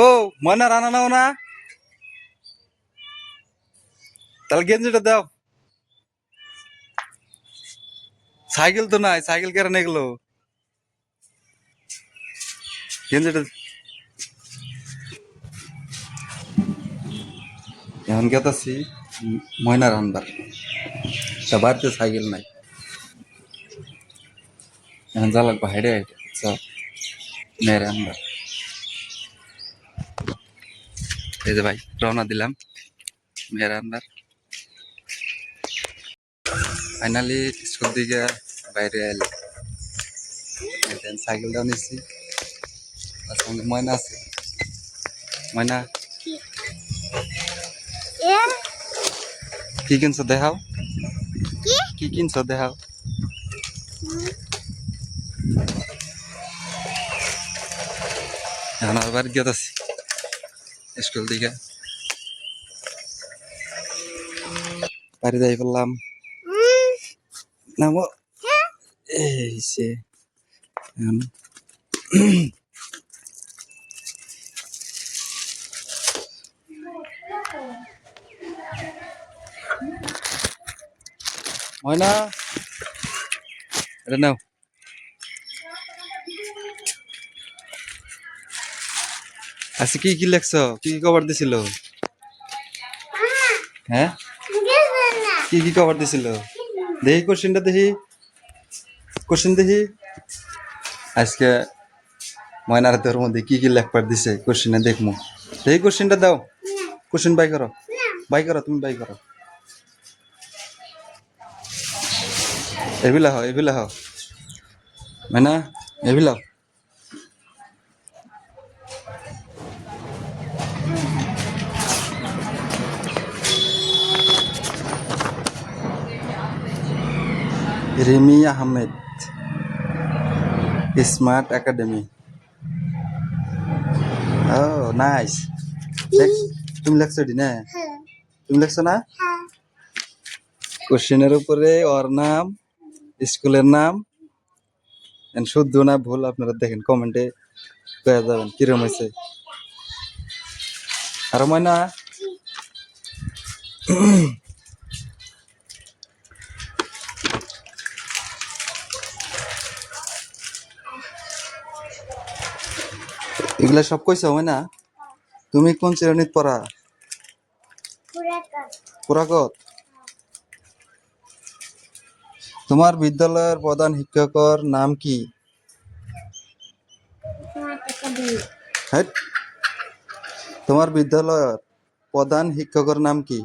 ও ময়না রান্না নাও না, তাহলে গেঞ্জিটা দাও। সাইকেল তো নাই, সাইকেল কেন এগুলো? গেঞ্জিটা এখন গেতাছি ময়না রান্নার, তা বাড়িতে সাইকেল নাই, এখন যা লাগবে হাইডে হাইডে মেয়ের রান্নার। এই যে ভাই রওনা দিলাম মেয়ের রান্নার। ফাইনালি স্কুল দিকে বাইরে এলাম, সাইকেলটাও নিচ্ছি। তার সঙ্গে ময়না আছে। ময়না কি কিনছো দেখাও, কি কিনছো দেখাও। এখন আবার গেতাছি স্কুল দিকে, বাড়ি যাই বললাম নামো। এই সে এখন ময়না এটা নাও। আচ্ছা কি কি লেখছো, কি কি কভার দিছিল? হ্যাঁ কি কি কভার দিছিল? দেখি কোশ্চেনটা দেখি, কোশ্চেন দেখি। আজকে ময়নার তোর মধ্যে কি কি লেখবার দিছে কোশ্চেনে দেখমু। দেখি কোশ্চেনটা দাও, কোশ্চেন বাই করো, বাই করো, তুমি বাই করো। এবিলা হও, এবিলা হও ময়না, এবিলা রিমি আহমেদ, স্মার্ট একাডেমি। ও নাইস। তুমি লেখছো এটি না? তুমি লেখছো না? কোশ্চেনের উপরে ওর নাম, স্কুলের নাম, শুদ্ধ না ভুল আপনারা দেখেন কমেন্টে পেয়ে যাবেন কিরম হয়েছে। আর ময়না এগুলা সব কইছো ময়না? তুমি কোন শ্রেণীত পড়া? পুরাকত। তোমার বিদ্যালয়ের প্রধান শিক্ষকের নাম কি? হ্যাঁ, তোমার বিদ্যালয়ের প্রধান শিক্ষকের নাম কি?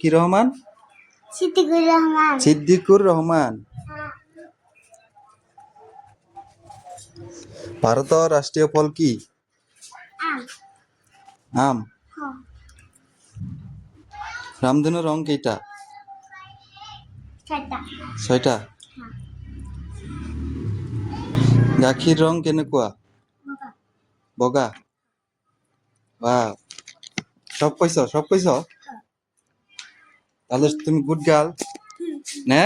কি রহমান? সিদ্দিকুর রহমান। ভারতের রাষ্ট্রীয় ফল কি? আম। রামধনুর রং কেইটা? 6টা। গাখির রং কেনেকুয়া? বগা। বাহ, সব কইছ, সব কইছ। তাহলে তুমি গুড গার্ল না?